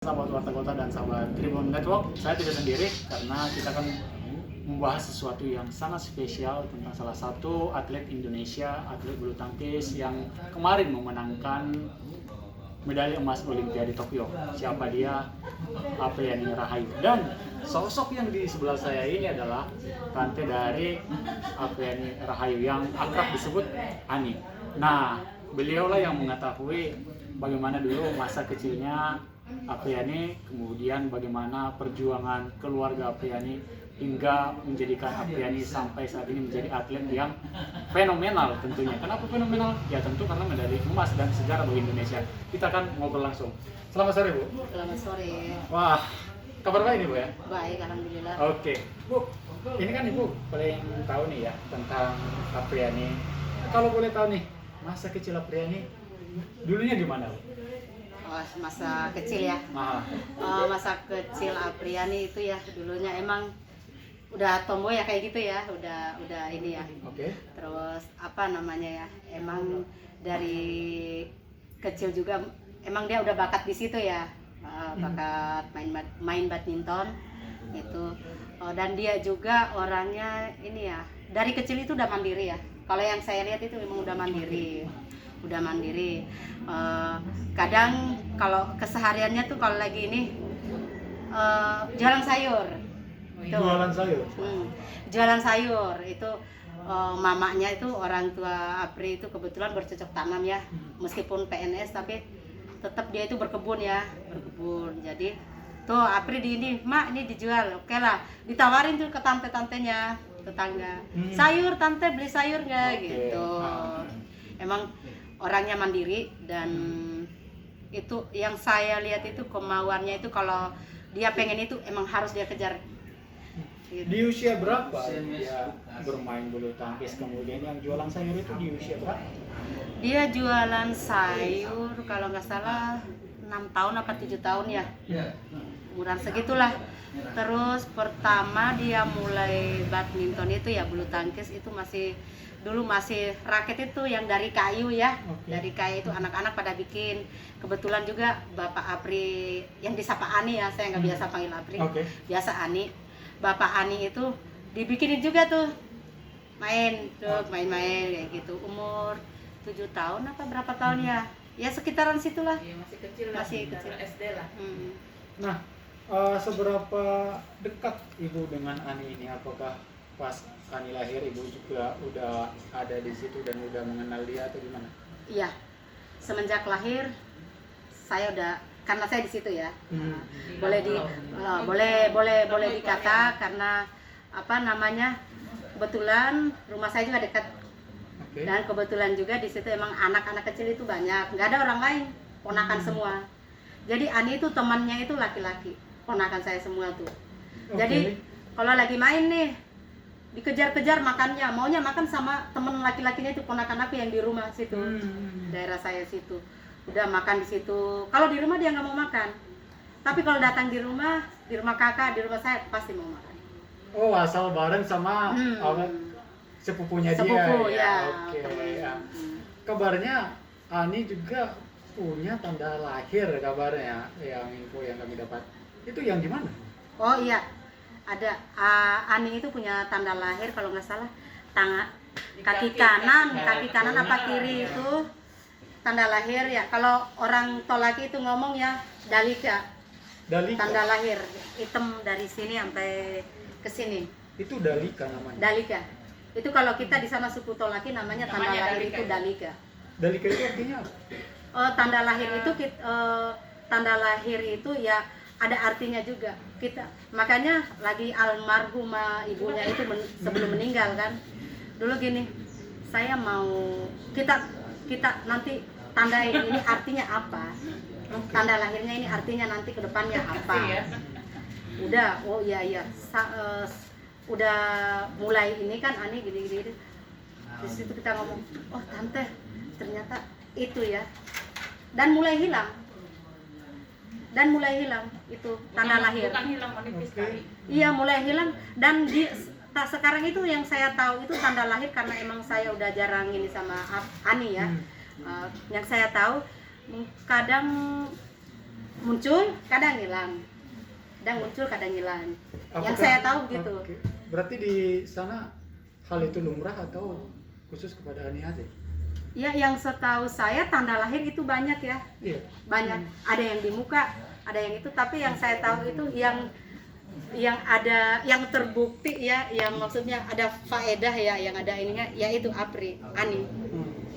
Sahabat Warta Kota dan sahabat Tribun Network, saya tidak sendiri karena kita akan membahas sesuatu yang sangat spesial tentang salah satu atlet Indonesia, atlet bulu tangkis yang kemarin memenangkan medali emas Olimpiade Tokyo. Siapa dia? Apriani Rahayu. Dan sosok yang di sebelah saya ini adalah tante dari Apriani Rahayu yang akrab disebut Ani. Nah, beliaulah yang mengetahui bagaimana dulu masa kecilnya Apriani, kemudian bagaimana perjuangan keluarga Apriani hingga menjadikan Apriani sampai saat ini menjadi atlet yang fenomenal tentunya. Kenapa fenomenal? Ya tentu karena medali emas dan sejarah bagi Indonesia. Kita akan ngobrol langsung. Selamat sore, Bu. Selamat sore. Wah, kabar baik nih, Bu ya? Baik, alhamdulillah. Oke, Bu. Ini kan Ibu paling tahu nih ya tentang Apriani. Kalau boleh tahu nih, masa kecil Apriani dulunya gimana, Bu? Oh, masa kecil ya. Masa kecil Apriani itu ya dulunya emang udah tomboy ya kayak gitu ya, udah ini ya. Oke. Terus apa namanya ya? Emang dari kecil juga emang dia udah bakat di situ ya. Bakat main badminton itu. Dan dia juga orangnya ini ya, dari kecil itu udah mandiri ya. Kalau yang saya lihat itu memang udah mandiri. Kadang kalau kesehariannya tuh kalau lagi ini jualan sayur. Jualan sayur. Jualan sayur itu mamanya itu orang tua Apri itu kebetulan bercocok tanam ya, meskipun PNS tapi tetap dia itu berkebun. Jadi tuh Apri di ini, mak ini dijual, oke lah, ditawarin tuh ke tante-tantenya, tetangga, sayur tante beli sayur nggak gitu. Emang orangnya mandiri dan itu yang saya lihat itu kemauannya itu kalau dia pengen itu emang harus dia kejar. Gitu. Di usia berapa dia bermain bulu tangkis, kemudian yang jualan sayur itu di usia berapa? Dia jualan sayur kalau nggak salah 6 tahun apa 7 tahun ya. Umuran segitulah. Terus pertama dia mulai badminton itu ya bulu tangkis itu dulu masih raket itu yang dari kayu ya. Dari kayu itu anak-anak pada bikin. Kebetulan juga Bapak Apri yang disapa Ani ya, saya nggak biasa panggil Apri. Biasa Ani. Bapak Ani itu dibikinin juga tuh main kayak gitu. Umur 7 tahun apa berapa tahun ya? Ya sekitaran situlah. Iya, masih kecil lah. Masih kecil. SD lah. Nah, seberapa dekat Ibu dengan Ani ini? Apakah pas Ani lahir Ibu juga udah ada di situ dan udah mengenal dia atau gimana? Iya. Semenjak lahir saya udah, karena saya di situ ya. Boleh dikata karena apa namanya? Kebetulan rumah saya juga dekat. Dan kebetulan juga di situ emang anak-anak kecil itu banyak, nggak ada orang lain, ponakan semua. Jadi Ani itu temannya itu laki-laki, ponakan saya semua tuh. Jadi kalau lagi main nih, dikejar-kejar makannya, maunya makan sama temen laki-lakinya itu ponakan aku yang di rumah situ, daerah saya situ. Udah makan di situ. Kalau di rumah dia nggak mau makan, tapi kalau datang di rumah kakak, di rumah saya pasti mau makan. Oh, asal bareng sama sepupunya dia. Sepupu ya. Oke. Ya. Kabarnya Ani juga punya tanda lahir kabarnya, yang info yang kami dapat. Itu yang gimana? Oh iya, ada. Ani itu punya tanda lahir kalau nggak salah kaki kanan apa kiri itu tanda lahir ya. Kalau orang Tolaki itu ngomong ya Dalika. Tanda lahir hitam dari sini sampai ke sini. Itu Dalika namanya. Dalika. Itu kalau kita di sana suku Tolaki namanya tanda lahir itu Dalika. Dalika itu artinya apa? Tanda lahir itu ya ada artinya juga. Makanya lagi almarhumah ibunya itu sebelum meninggal kan. Dulu gini, saya mau kita nanti tanda ini artinya apa? Tanda lahirnya ini artinya nanti ke depannya apa? Udah, oh iya. Udah mulai ini kan Ani gini. Di situ kita ngomong, oh tante ternyata itu ya. Dan mulai hilang itu tanda lahir. Bukan hilang, menipis sekali. Iya, mulai hilang dan sekarang itu yang saya tahu itu tanda lahir karena emang saya udah jarang ini sama Ani ya. Yang saya tahu kadang muncul, kadang hilang. Kadang muncul, kadang hilang. Yang Apakah- saya tahu gitu. Oke. Berarti di sana hal itu lumrah atau khusus kepada Ani aja? Ya, yang setahu saya tanda lahir itu banyak ya. Iya. Banyak. Ada yang di muka, ada yang itu, tapi yang saya tahu itu yang ada, yang terbukti ya, yang maksudnya ada faedah ya, yang ada ininya, yaitu Ani.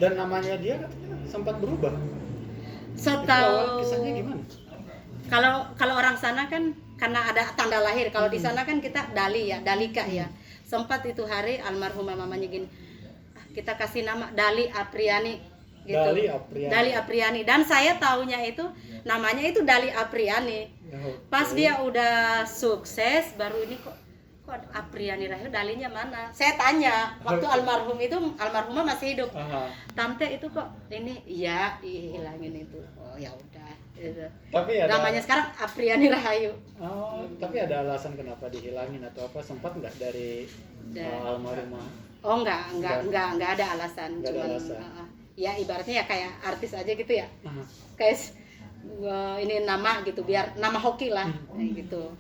Dan namanya dia katanya sempat berubah. Itu awal Setahu kisahnya gimana? kalau orang sana kan karena ada tanda lahir. Kalau di sana kan kita Dali ya, Dalika ya. Sempat itu hari almarhumah mamanya gini, "Ah, kita kasih nama Dali Apriani gitu. Dali Apriani. Dali Apriani. Dan saya taunya itu namanya itu Dali Apriani. Oke. Pas dia udah sukses baru ini kok Apriani Rahayu, Dalinya mana? Saya tanya waktu almarhumah masih hidup. Aha. Tante itu kok ini iya dihilangin itu. Oh ya udah gitu. Tapi ada Namanya sekarang Apriani Rahayu. Oh, tapi ada alasan kenapa dihilangin atau apa? Sempat nggak dari almarhumah? Oh enggak ada alasan. Nggak ada Cuman alasan. ya ibaratnya ya kayak artis aja gitu ya. Aha. Kayak ini nama gitu biar nama hoki lah kayak gitu.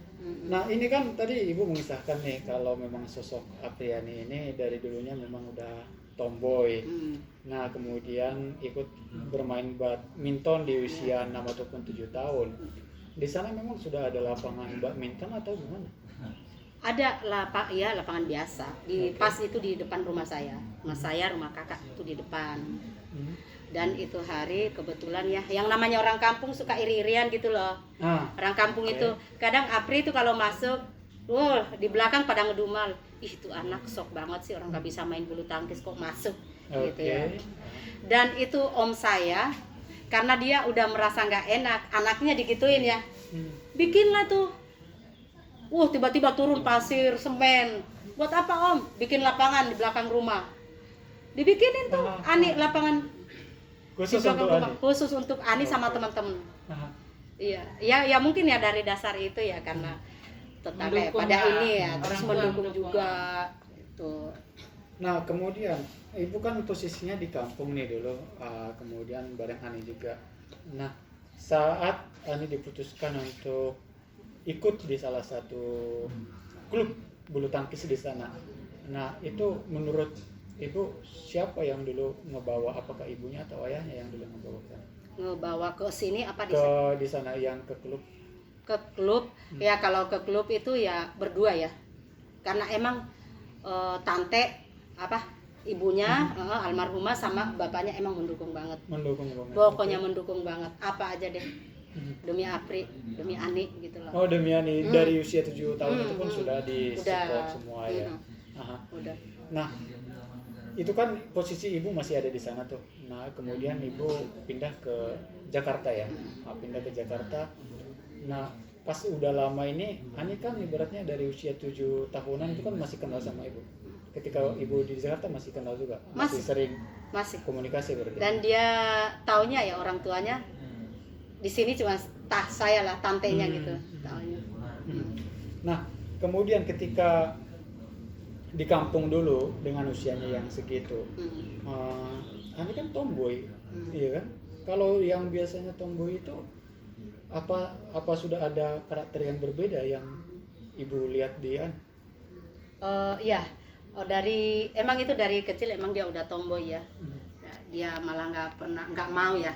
Nah, ini kan tadi Ibu mengisahkan nih kalau memang sosok Apriani ini dari dulunya memang udah tomboy. Nah, kemudian ikut bermain badminton di usia 6 ataupun 7 tahun. Di sana memang sudah ada lapangan badminton atau gimana? Ada lapangan biasa di Oke. pas itu di depan rumah saya. Rumah kakak itu di depan. Dan itu hari kebetulan ya, yang namanya orang kampung suka iri-irian gitu loh. Orang kampung Oke. itu kadang Apri itu kalau masuk, di belakang pada ngedumal. Ih, itu anak sok banget sih, orang gak bisa main bulu tangkis kok masuk gitu ya. Oke. Dan itu om saya karena dia udah merasa nggak enak, anaknya digituin ya. Bikinlah tuh. Tiba-tiba turun pasir, semen. Buat apa om? Bikin lapangan di belakang rumah. Dibikinin tuh Ani lapangan Khusus di belakang untuk rumah Ani. khusus untuk Ani sama Oke. teman-teman. Aha. Iya, ya mungkin ya dari dasar itu ya karena tetangga ya, Mendukung pada lah. ini ya, Orang terus tua mendukung mendukung. juga itu. Nah, kemudian Ibu kan posisinya di kampung nih dulu, kemudian bareng Ani juga. Nah, saat Ani diputuskan untuk ikut di salah satu klub bulu tangkis di sana. Nah, itu menurut Ibu siapa yang dulu ngebawa? Apakah ibunya atau ayahnya yang dulu ngebawa ke sana? Ngebawa ke sini apa di Di sana yang ke klub? ke klub ya. Kalau ke klub itu ya berdua ya, karena emang tante ibunya almarhumah sama bapaknya emang mendukung banget, Mendukung banget. pokoknya mendukung banget apa aja deh demi Apri, demi Ani gitu loh. Oh, demi Ani dari usia 7 tahun itu pun sudah di Udah. support semua ya. Aha. Udah. Nah, itu kan posisi Ibu masih ada di sana tuh. Nah, kemudian Ibu pindah ke Jakarta ya. Pindah ke Jakarta. Nah, pas udah lama ini, Ani kan ibaratnya dari usia 7 tahunan itu kan masih kenal sama Ibu. Ketika Ibu di Jakarta masih kenal juga, masih Masih. sering Masih. komunikasi berarti. Dan dia taunya ya orang tuanya di sini cuma saya lah tantenya gitu taunya. Nah, kemudian ketika di kampung dulu dengan usianya yang segitu, Ani kan tomboy, iya kan? Kalau yang biasanya tomboy itu apa sudah ada karakter yang berbeda yang Ibu lihat dia? Iya. Emang itu dari kecil emang dia udah tomboy ya. Nah, dia malah nggak mau ya,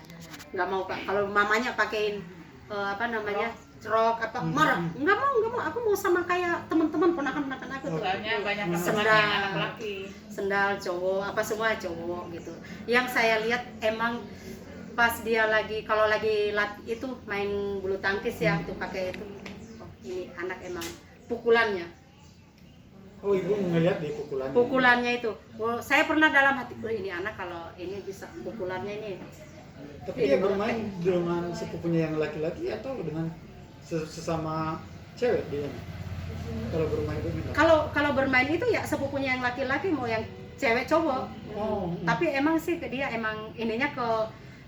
nggak mau Pak. Kalau mamanya pakein rok marah, nggak mau, aku mau sama kayak teman-teman ponakan-ponakan aku tuh. Soalnya banyak Sendal. teman yang anak laki. Sendal cowok, semua cowok gitu. Yang saya lihat emang pas dia kalau lagi itu main bulu tangkis ya, itu pakai itu. Oh, ini anak emang pukulannya. Oh, Ibu melihat di Pukulannya itu. Saya pernah dalam hati, ini anak kalau ini bisa pukulannya ini. Tapi dia bermain dengan sepupunya yang laki-laki atau dengan sesama cewek dia? Kalau bermain badminton? Kalau bermain itu ya sepupunya yang laki-laki mau yang cewek cowok. Tapi emang sih dia emang ininya ke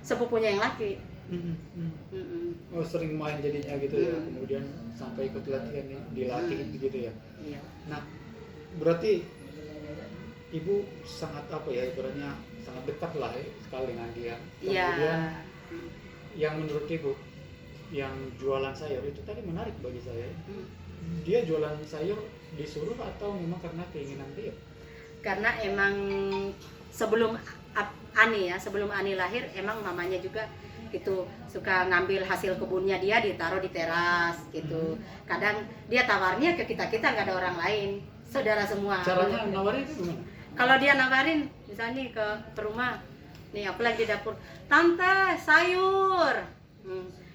sepupunya yang laki. Oh, sering main jadinya gitu ya, kemudian sampai ikut latihan dilatih gitu ya. Iya. Nah, berarti Ibu sangat ibaratnya sangat dekat lah sekali dengan dia. Iya. Kemudian yang menurut Ibu yang jualan sayur itu tadi menarik bagi saya. Hmm. Dia jualan sayur disuruh atau memang karena keinginan dia? Karena emang sebelum sebelum Ani lahir emang mamanya juga gitu suka ngambil hasil kebunnya dia ditaruh di teras gitu. Kadang dia tawarnya ke kita nggak ada orang lain, saudara semua. Caranya nawarin itu gimana? Kalau dia nawarin misalnya ke rumah, nih aku lagi di dapur, tante sayur.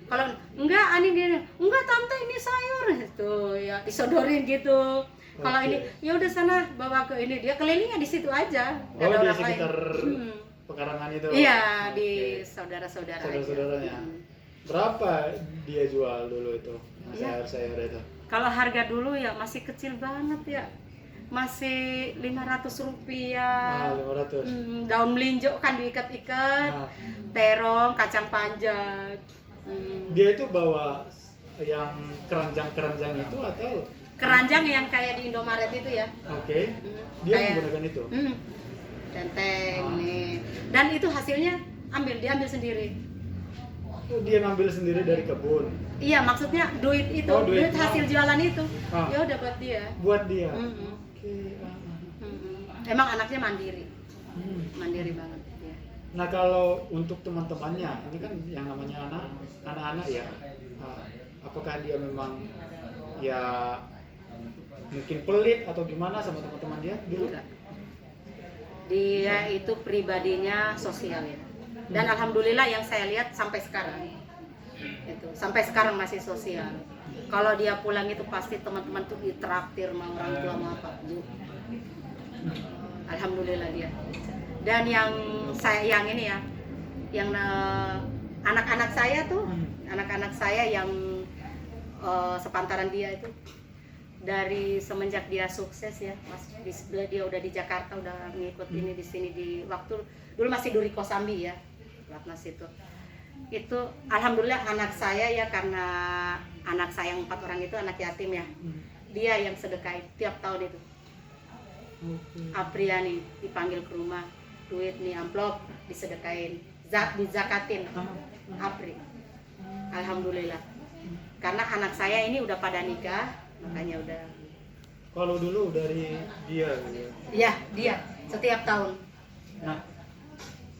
Kalau enggak Ani dia enggak tante ini sayur tuh ya disodorin gitu. Kalau ini ya udah sana bawa ke ini, dia kelilingnya di situ aja. Nggak ada di orang sekitar lain. pekarangan itu. Iya, di saudara-saudara aja. Saudara-saudaranya. Berapa dia jual dulu itu Iya. sayur itu? Kalau harga dulu ya masih kecil banget ya. Masih 500 rupiah. 500. Daun melinjo kan diikat-ikat. Nah, Terong, kacang panjang. dia itu bawa yang keranjang-keranjang itu atau? Keranjang yang kayak di Indomaret itu ya. Oke. Dia Kayak- menggunakan itu. Tenteng nih. Dan itu hasilnya diambil sendiri. Oh, dia ngambil sendiri dari kebun. Iya, maksudnya duit itu, Oh, duit. duit hasil jualan itu. Ah. Ya udah buat dia. Buat dia. Mm-mm. Oke. Emang anaknya mandiri. Hmm. Mandiri banget ya. Nah, kalau untuk teman-temannya, ini kan yang namanya anak-anak ya. Apakah dia memang ya mungkin pelit atau gimana sama teman-teman dia dulu? Enggak. Dia itu pribadinya sosial ya. Dan alhamdulillah yang saya lihat sampai sekarang. Itu, sampai sekarang masih sosial. Kalau dia pulang itu pasti teman-teman tuh ditraktir sama orang tua sama apa. Alhamdulillah dia. Dan yang ini ya, yang anak-anak saya tuh, anak-anak saya yang sepantaran dia itu dari semenjak dia sukses ya, Mas, dia udah di Jakarta, udah ngikut ini di sini di waktu dulu masih Duri Kosambi ya, Platnas itu alhamdulillah anak saya ya, karena anak saya 4 orang itu anak yatim ya, dia yang sedekahin tiap tahun itu. Apriani dipanggil ke rumah, duit nih amplop disedekain, dizakatin Apri. Alhamdulillah. Karena anak saya ini udah pada nikah, makanya udah. Kalau dulu dari dia gitu ya. Iya, dia setiap tahun. Nah,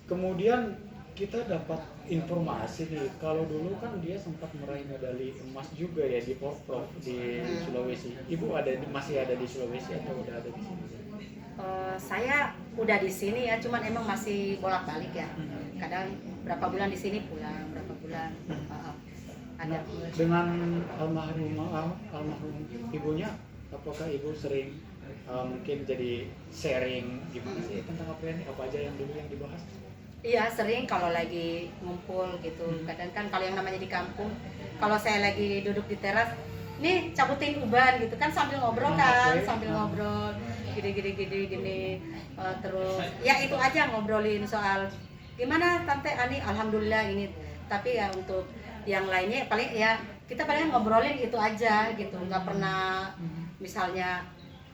kemudian kita dapat informasi nih, kalau dulu kan dia sempat meraih medali emas juga ya di Porprov di Sulawesi. Ibu masih ada di Sulawesi atau udah ada di sini? Saya udah di sini ya, cuman emang masih bolak-balik ya. Kadang berapa bulan di sini pulang, berapa bulan. Ada. Dengan almarhum ibunya, apakah ibu sering mungkin jadi sharing gimana sih tentang apa aja yang dulu yang dibahas? Iya, sering kalau lagi ngumpul gitu. Kadang kan kalau yang namanya di kampung, kalau saya lagi duduk di teras, nih cabutin uban gitu kan sambil ngobrol kan, sambil ngobrol gini. Terus ya itu aja ngobrolin soal gimana Tante Ani, alhamdulillah ini. Tapi ya untuk yang lainnya paling ya kita paling ngobrolin itu aja gitu, nggak pernah misalnya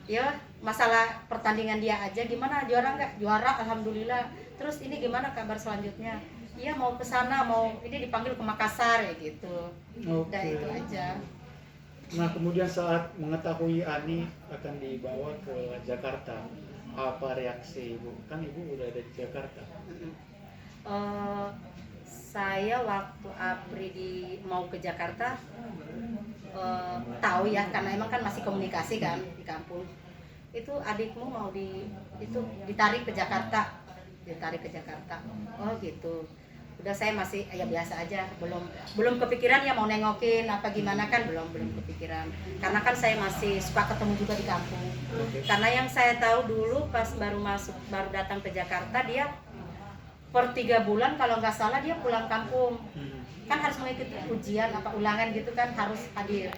ya masalah pertandingan dia aja, gimana juara nggak, juara alhamdulillah, terus ini gimana kabar selanjutnya, iya mau ke sana, mau ini dipanggil ke Makassar ya gitu. Udah itu aja. Nah, kemudian saat mengetahui Ani akan dibawa ke Jakarta, apa reaksi ibu? Kan ibu udah ada di Jakarta. Saya waktu Apri mau ke Jakarta tahu ya, karena emang kan masih komunikasi kan di kampung. Itu adikmu mau ditarik ke Jakarta, oh gitu. Udah saya masih ya biasa aja, belum kepikiran ya mau nengokin apa gimana kan, belum kepikiran, karena kan saya masih suka ketemu juga di kampung. Karena yang saya tahu dulu pas baru datang ke Jakarta, dia per 3 bulan kalau nggak salah dia pulang kampung, kan harus mengikuti ujian apa ulangan gitu kan, harus hadir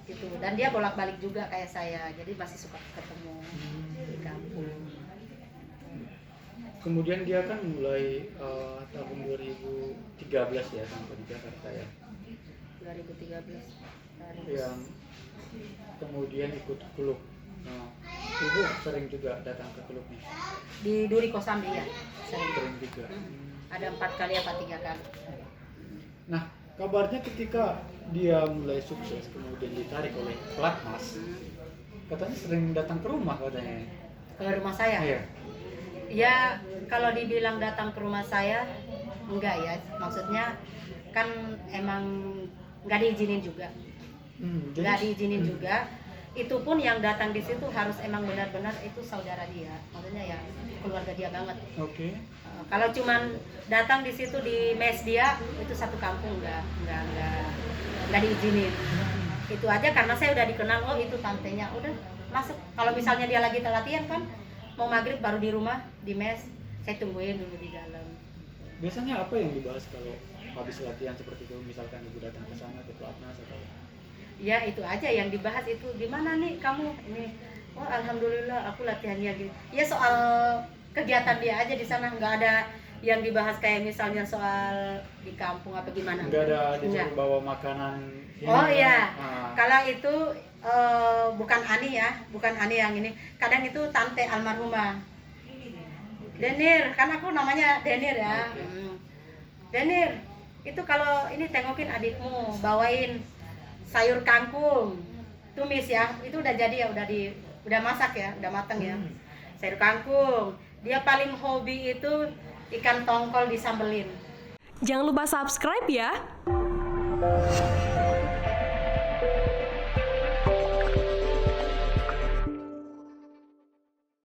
gitu. Dan dia bolak-balik juga kayak saya, jadi masih suka ketemu di kampung. Kemudian dia kan mulai tahun 2013 ya sampai di Jakarta ya. 2013. Yang kemudian ikut klub. Nah, ibu sering juga datang ke klubnya. Di Duri Kosambi ya. Sering juga. Ada 4 kali apa 3 kali. Nah, kabarnya ketika dia mulai sukses kemudian ditarik oleh pelatnas, katanya sering datang ke rumah katanya. Ke rumah saya? Iya. Ya, kalau dibilang datang ke rumah saya, enggak ya. Maksudnya kan emang nggak diizinin juga. Nggak diizinin juga. Itu pun yang datang di situ harus emang benar-benar itu saudara dia. Maksudnya ya keluarga dia banget. Oke. Kalau cuman datang di situ di mes dia, itu satu kampung nggak diizinin. Itu aja karena saya udah dikenal, oh itu tantenya, udah masuk. Kalau misalnya dia lagi latihan kan, mau maghrib baru di rumah, di mes, saya tungguin dulu di dalam. Biasanya apa yang dibahas kalau habis latihan seperti itu, misalkan ibu datang ke sana ke pelatnas atau? Ya itu aja yang dibahas itu, gimana nih kamu ini? Oh alhamdulillah aku latihannya gitu. Ya soal kegiatan dia aja di sana, nggak ada yang dibahas kayak misalnya soal di kampung apa gimana. Nggak ada disuruh bawa makanan. Oh iya, kalau itu bukan Ani ya, bukan Ani yang ini. Kadang itu tante almarhumah. Denir, kan aku namanya Denir ya. Denir, itu kalau ini tengokin adikmu, bawain sayur kangkung, tumis ya. Itu udah jadi ya, udah masak ya, udah matang ya. Sayur kangkung. Dia paling hobi itu ikan tongkol disambelin. Jangan lupa subscribe ya.